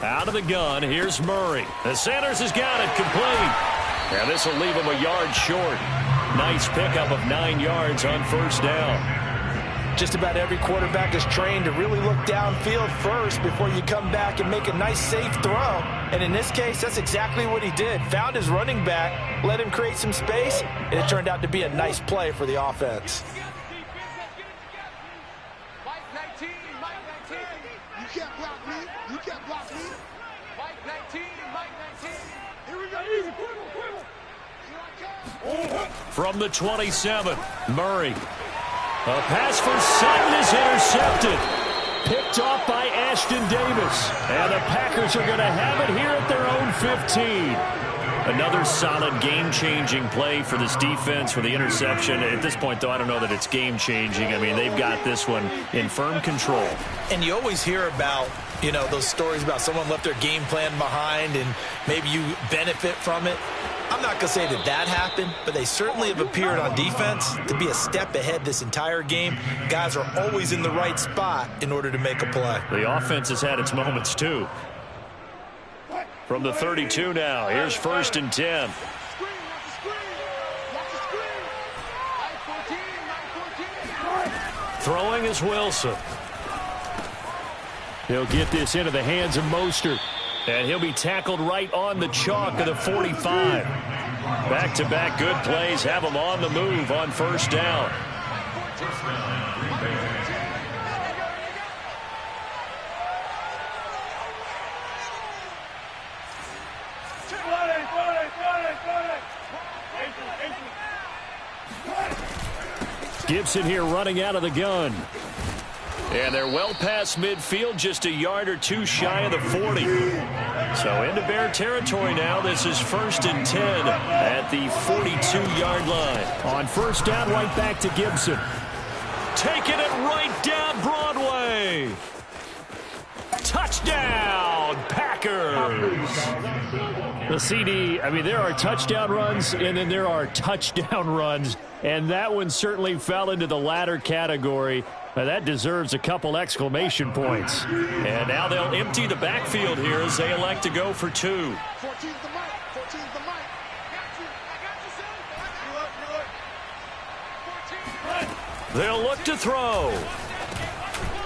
Out of the gun, here's Murray. The Sanders has got it complete. And this will leave him a yard short. Nice pickup of 9 yards on 1st down. Just about every quarterback is trained to really look downfield first before you come back and make a nice, safe throw. And in this case, that's exactly what he did. Found his running back, let him create some space, and it turned out to be a nice play for the offense. From the 27, Murray. A pass for Sutton is intercepted. Picked off by Ashton Davis. And the Packers are going to have it here at their own 15. Another solid game-changing play for this defense for the interception. At this point, though, I don't know that it's game-changing. I mean, they've got this one in firm control. And you always hear about, you know, those stories about someone left their game plan behind and maybe you benefit from it. I'm I'm not going to say that that happened, but they certainly have appeared on defense to be a step ahead this entire game. Guys are always in the right spot in order to make a play. The offense has had its moments, too. From the 32 now, here's 1st and 10. Throwing is Wilson. He'll get this into the hands of Mostert. And he'll be tackled right on the chalk of the 45. Back-to-back good plays have him on the move on 1st down. Gibson here running out of the gun. And they're well past midfield, just a yard or two shy of the 40. So into Bear territory now. This is 1st and 10 at the 42-yard line. On 1st down, right back to Gibson. Taking it right down Broadway. Touchdown, Packers. The CD, I mean, there are touchdown runs, and then there are touchdown runs. And that one certainly fell into the latter category. That deserves a couple exclamation points. And now they'll empty the backfield here as they elect to go for 2. 14's the mic. 14's the mic. They'll look to throw.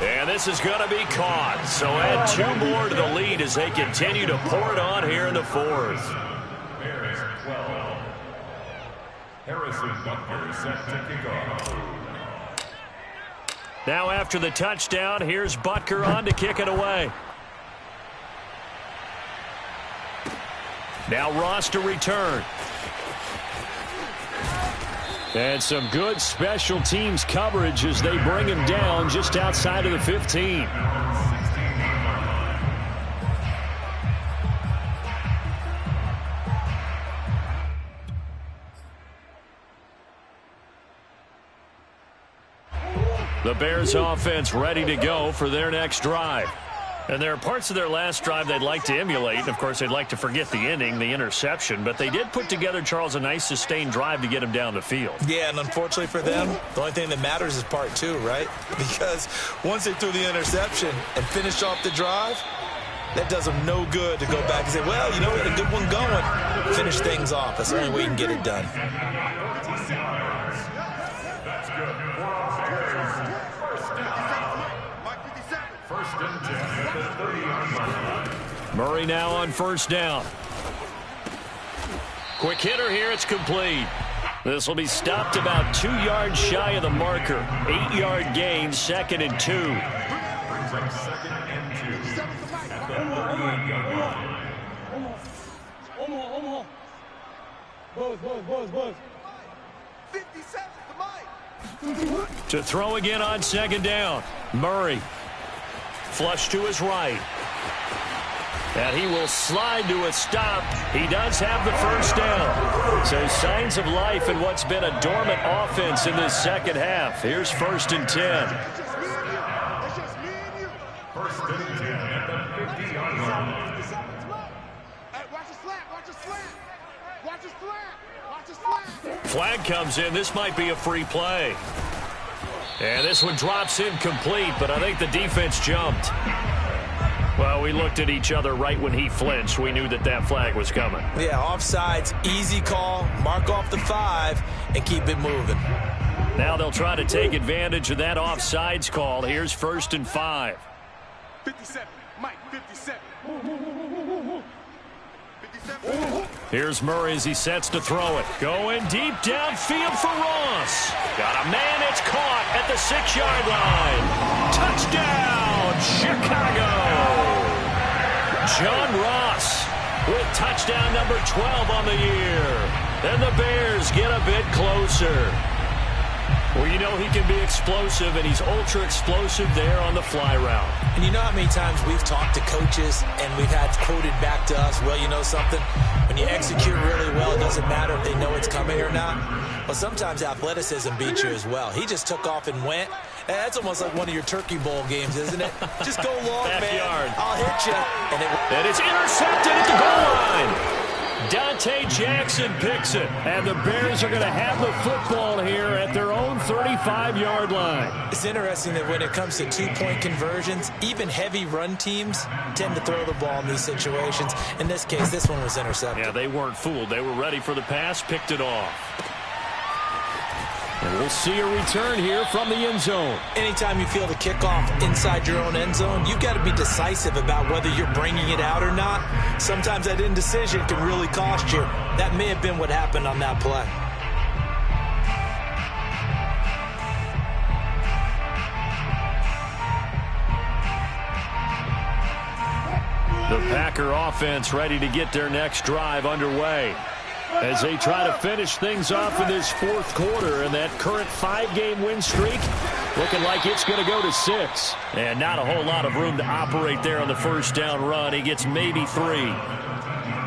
And this is going to be caught. So add 2 more to the lead as they continue to pour it on here in the 4th. Bears 12. Harrison Butker set to kick off. Now after the touchdown, here's Butker on to kick it away. Now Ross to return. And some good special teams coverage as they bring him down just outside of the 15. The Bears offense ready to go for their next drive. And there are parts of their last drive they'd like to emulate. And of course, they'd like to forget the ending, the interception. But they did put together, Charles, a nice sustained drive to get him down the field. Yeah, and unfortunately for them, the only thing that matters is part 2, right? Because once they threw the interception and finished off the drive, that does them no good to go back and say, well, you know, we had a good one going. Finish things off. That's the only way you can get it done. That's good. First and 10 at the 30-yard line. Murray now on 1st down. Quick hitter here. It's complete. This will be stopped about 2 yards shy of the marker. 8-yard gain, 2nd and 2. Brings up 2nd and 2 at the 38-yard line. Almost. Buzz. 57 the mic. To throw again on 2nd down. Murray. Flush to his right. And he will slide to a stop. He does have the 1st down. So signs of life in what's been a dormant offense in this second half. Here's 1st and 10. First and 10 at the 50-yard line. Flag comes in. This might be a free play. And this one drops incomplete, but I think the defense jumped. Well, we looked at each other right when he flinched. We knew that that flag was coming. Yeah, offsides, easy call. Mark off the 5 and keep it moving. Now they'll try to take advantage of that offsides call. Here's 1st and 5. 57. Mike, 57. Here's Murray as he sets to throw it. Going deep downfield for Ross. Got a man. It's caught at the 6-yard line. Touchdown, Chicago. John Ross with touchdown number 12 on the year. And the Bears get a bit closer. Well, you know he can be explosive, and he's ultra-explosive there on the fly route. And you know how many times we've talked to coaches and we've had quoted back to us, well, you know something? When you execute really well, it doesn't matter if they know it's coming or not. Well, sometimes athleticism beats you as well. He just took off and went. And that's almost like one of your Turkey Bowl games, isn't it? Just go long, Backyard. man. I'll hit you. And it's intercepted at the goal line. Dante Jackson picks it. And the Bears are going to have the football here at their own 35-yard line. It's interesting that when it comes to two-point conversions, even heavy run teams tend to throw the ball in these situations. In this case, this one was intercepted. Yeah, they weren't fooled. They were ready for the pass, picked it off. And we'll see a return here from the end zone. Anytime you feel the kickoff inside your own end zone, you've got to be decisive about whether you're bringing it out or not. Sometimes that indecision can really cost you. That may have been what happened on that play. The Packer offense ready to get their next drive underway as they try to finish things off in this fourth quarter, and that current 5-game win streak looking like it's going to go to 6. And not a whole lot of room to operate there on the first down run. He gets maybe 3.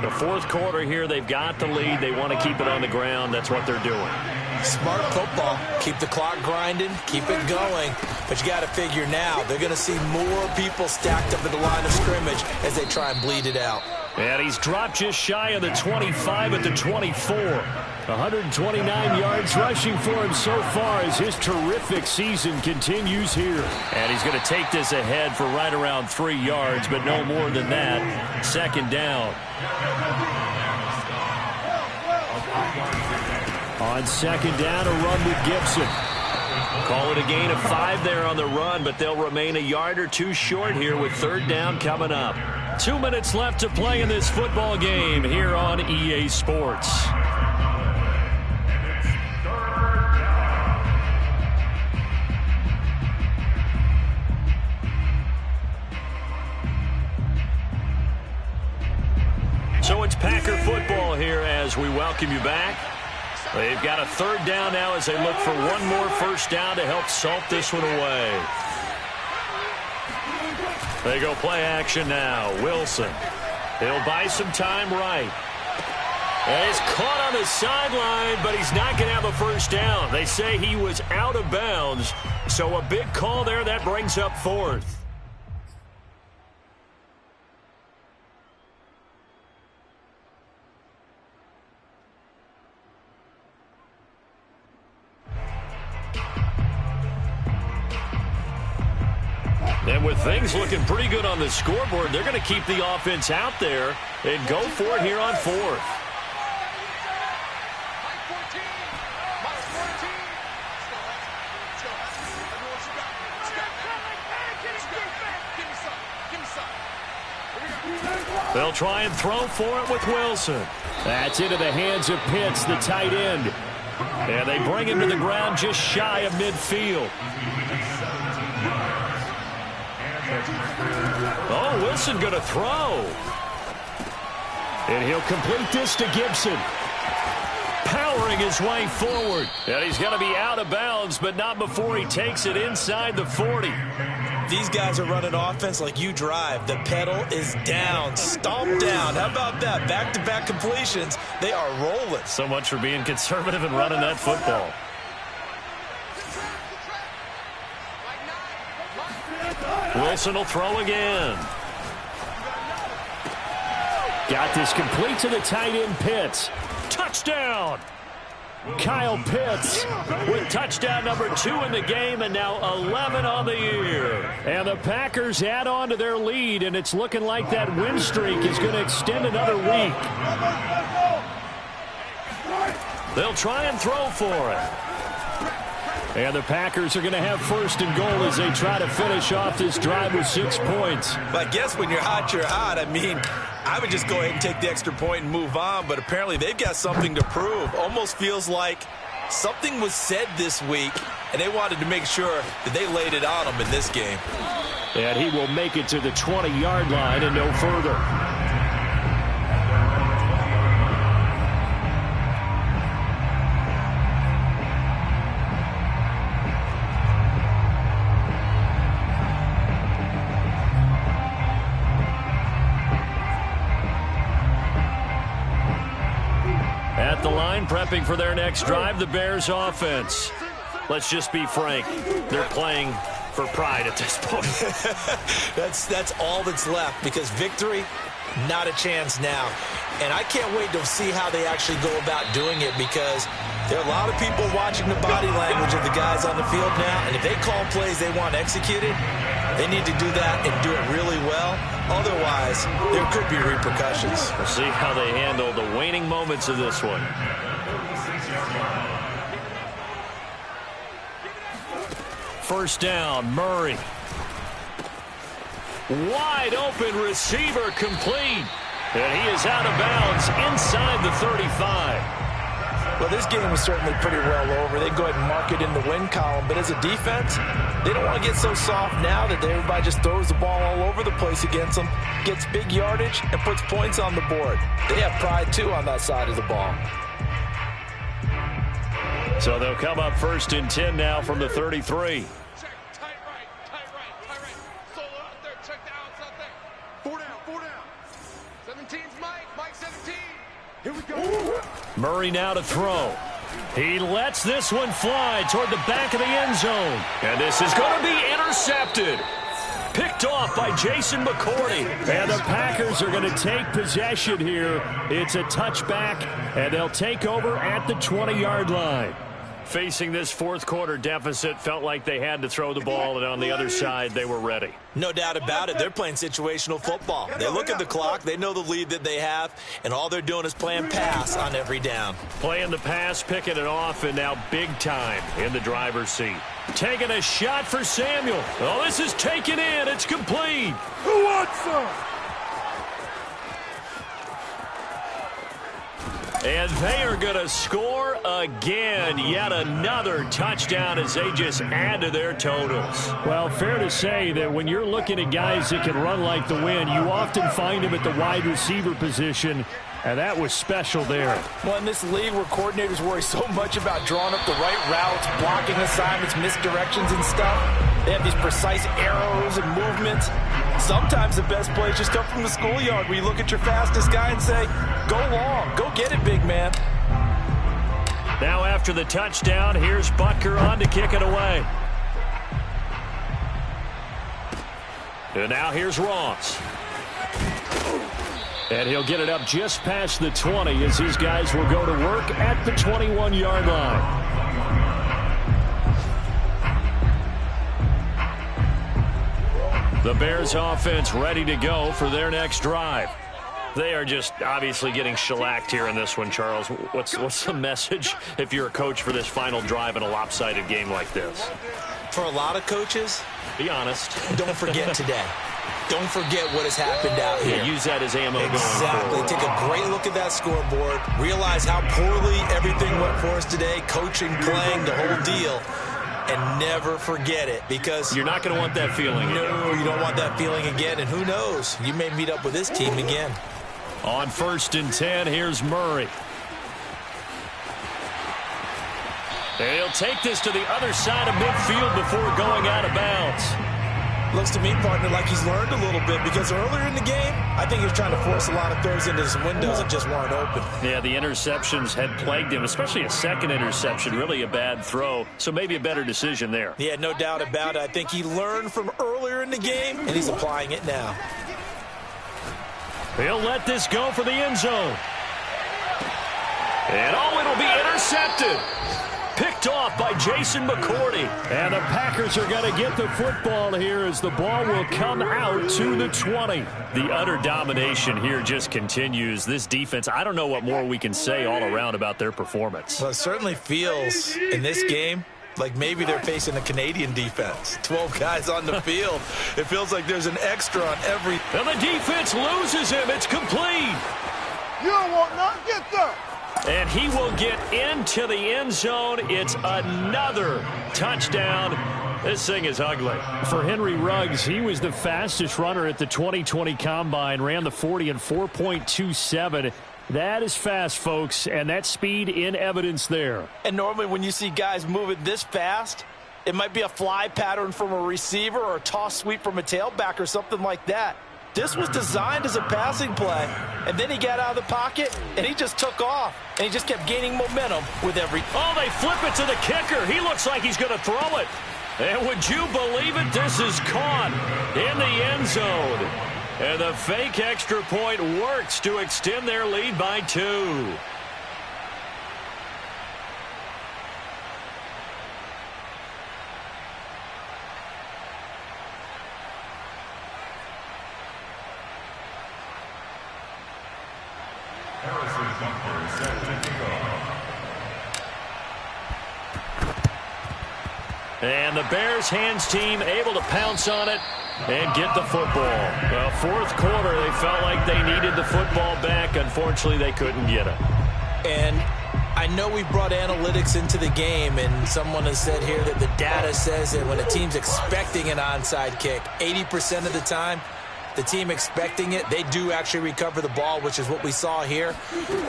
The fourth quarter here, they've got the lead. They want to keep it on the ground. That's what they're doing. Smart football. Keep the clock grinding. Keep it going. But you got to figure now they're going to see more people stacked up at the line of scrimmage as they try and bleed it out. And he's dropped just shy of the 25 at the 24. 129 yards rushing for him so far as his terrific season continues here. And he's going to take this ahead for right around 3 yards, but no more than that. Second down. On second down, a run with Gibson. Call it a gain of 5 there on the run, but they'll remain a yard or 2 short here with third down coming up. 2 minutes left to play in this football game here on EA Sports. So it's Packer football here as we welcome you back. They've got a third down now as they look for one more first down to help salt this one away. They go play action now. Wilson. He'll buy some time right. And he's caught on the sideline, but he's not going to have a first down. They say he was out of bounds. So a big call there. That brings up fourth. And with things looking pretty good on the scoreboard, they're going to keep the offense out there and go for it here on fourth. They'll try and throw for it with Wilson. That's into the hands of Pitts, the tight end. And they bring him to the ground just shy of midfield. Oh, Wilson going to throw. And he'll complete this to Gibson. Powering his way forward. And he's going to be out of bounds, but not before he takes it inside the 40. These guys are running offense like you drive. The pedal is down. Stomp down. How about that? Back-to-back completions. They are rolling. So much for being conservative and running that football. Wilson will throw again. Got this complete to the tight end Pitts. Touchdown! Kyle Pitts with touchdown number 2 in the game and now 11 on the year. And the Packers add on to their lead, and it's looking like that win streak is going to extend another week. They'll try and throw for it. And the Packers are going to have first and goal as they try to finish off this drive with 6 points. But I guess when you're hot, you're hot. I mean, I would just go ahead and take the extra point and move on, but apparently they've got something to prove. Almost feels like something was said this week, and they wanted to make sure that they laid it on them in this game. And he will make it to the 20-yard line and no further. At the line, prepping for their next drive, the Bears offense. Let's just be frank. They're playing for pride at this point. That's all that's left, because victory, not a chance now. And I can't wait to see how they actually go about doing it, because there are a lot of people watching the body language of the guys on the field now, and if they call plays they want executed, they need to do that and do it really well. Otherwise, there could be repercussions. We'll see how they handle the waning moments of this one. First down, Murray. Wide open receiver, complete. And he is out of bounds inside the 35. Well, this game was certainly pretty well over. They go ahead and mark it in the win column. But as a defense, they don't want to get so soft now that everybody just throws the ball all over the place against them, gets big yardage, and puts points on the board. They have pride, too, on that side of the ball. So they'll come up 1st and 10 now from the 33. Check, tight right. Solo out there, check the outs out there. 4 down. 17's Mike 17. Here we go. Murray now to throw. He lets this one fly toward the back of the end zone. And this is going to be intercepted. Picked off by Jason McCourty. And the Packers are going to take possession here. It's a touchback, and they'll take over at the 20-yard line. Facing this fourth quarter deficit, felt like they had to throw the ball, and on the other side, they were ready. No doubt about it. They're playing situational football. They look at the clock, they know the lead that they have, and all they're doing is playing pass on every down. Playing the pass, picking it off, and now big time in the driver's seat. Taking a shot for Samuel. Oh, this is taken in. It's complete. Who wants some? And they are going to score again. Yet another touchdown as they just add to their totals. Well, fair to say that when you're looking at guys that can run like the wind, you often find them at the wide receiver position, and that was special there. Well, in this league where coordinators worry so much about drawing up the right routes, blocking assignments, misdirections and stuff, they have these precise arrows and movements. Sometimes the best plays just come from the schoolyard, where you look at your fastest guy and say, go long, go get it, big man. Now after the touchdown, here's Butker on to kick it away. And now here's Ross. And he'll get it up just past the 20 as his guys will go to work at the 21-yard line. The Bears offense ready to go for their next drive. They are just obviously getting shellacked here in this one, Charles. What's the message if you're a coach for this final drive in a lopsided game like this? For a lot of coaches, be honest. Don't forget today. Don't forget what has happened out here. Yeah, use that as ammo going forward. Take a great look at that scoreboard. Realize how poorly everything went for us today. Coaching, playing, the whole deal. And never forget it, because you're not going to want that feeling again. No, you don't want that feeling again. And who knows? You may meet up with this team again. On 1st and 10, here's Murray. They'll take this to the other side of midfield before going out of bounds. Looks to me, partner, like he's learned a little bit, because earlier in the game, I think he was trying to force a lot of throws into some windows that just weren't open. Yeah, the interceptions had plagued him, especially a second interception, really a bad throw, so maybe a better decision there. Yeah, no doubt about it. I think he learned from earlier in the game, and he's applying it now. He'll let this go for the end zone. And it'll be intercepted. Picked off by Jason McCourty. And the Packers are going to get the football here as the ball will come out to the 20. The utter domination here just continues. This defense, I don't know what more we can say all around about their performance. Well, it certainly feels in this game like maybe they're facing a Canadian defense. 12 guys on the field. It feels like there's an extra on every. And the defense loses him. It's complete. You don't want nothing. Get there. And he will get into the end zone. It's another touchdown. This thing is ugly. For Henry Ruggs, he was the fastest runner at the 2020 Combine, ran the 40 in 4.27. That is fast, folks, and that speed in evidence there. And normally when you see guys moving this fast, it might be a fly pattern from a receiver or a toss sweep from a tailback or something like that. This was designed as a passing play, and then he got out of the pocket, and he just took off, and he just kept gaining momentum with every. Oh, they flip it to the kicker. He looks like he's going to throw it. And would you believe it? This is caught in the end zone. And the fake extra point works to extend their lead by 2. And the Bears hands team able to pounce on it and get the football. Well, fourth quarter, they felt like they needed the football back. Unfortunately, they couldn't get it. And I know we brought analytics into the game, and someone has said here that the data says that when a team's expecting an onside kick, 80% of the time, the team expecting it, they do actually recover the ball, which is what we saw here.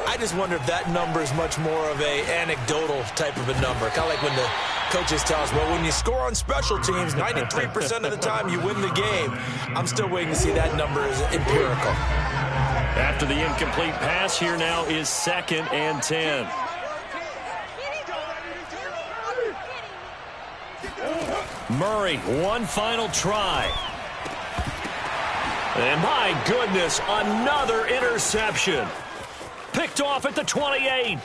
I just wonder if that number is much more of a anecdotal type of a number. Kind of like when the coaches tell us, well, when you score on special teams, 93% of the time you win the game. I'm still waiting to see that number is empirical. After the incomplete pass, here now is 2nd and 10. Murray, one final try. And my goodness, another interception. Picked off at the 28.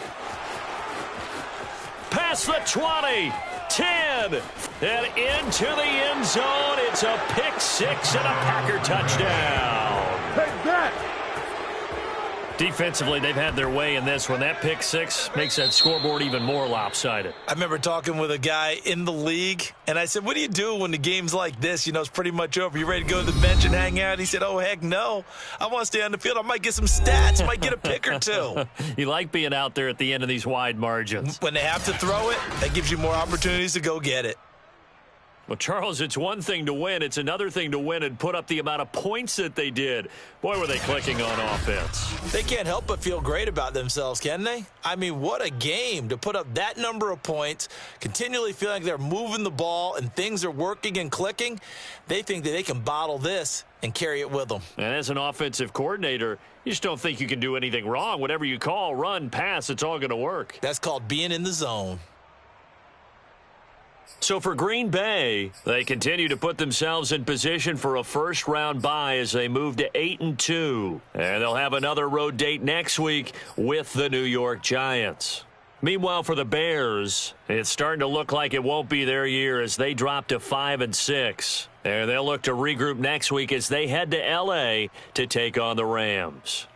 Past the 20. 10. And into the end zone. It's a pick 6 and a Packer touchdown. Take that. Defensively, they've had their way in this one. That pick 6 makes that scoreboard even more lopsided. I remember talking with a guy in the league, and I said, what do you do when the game's like this? You know, it's pretty much over. You ready to go to the bench and hang out? He said, oh, heck no. I want to stay on the field. I might get some stats. Might get a pick or 2. You like being out there at the end of these wide margins. When they have to throw it, that gives you more opportunities to go get it. Well, Charles, it's one thing to win. It's another thing to win and put up the amount of points that they did. Boy, were they clicking on offense. They can't help but feel great about themselves, can they? I mean, what a game to put up that number of points, continually feeling like they're moving the ball and things are working and clicking. They think that they can bottle this and carry it with them. And as an offensive coordinator, you just don't think you can do anything wrong. Whatever you call, run, pass, it's all going to work. That's called being in the zone. So for Green Bay, they continue to put themselves in position for a first-round bye as they move to 8-2. And they'll have another road date next week with the New York Giants. Meanwhile, for the Bears, it's starting to look like it won't be their year as they drop to 5-6. And they'll look to regroup next week as they head to L.A. to take on the Rams.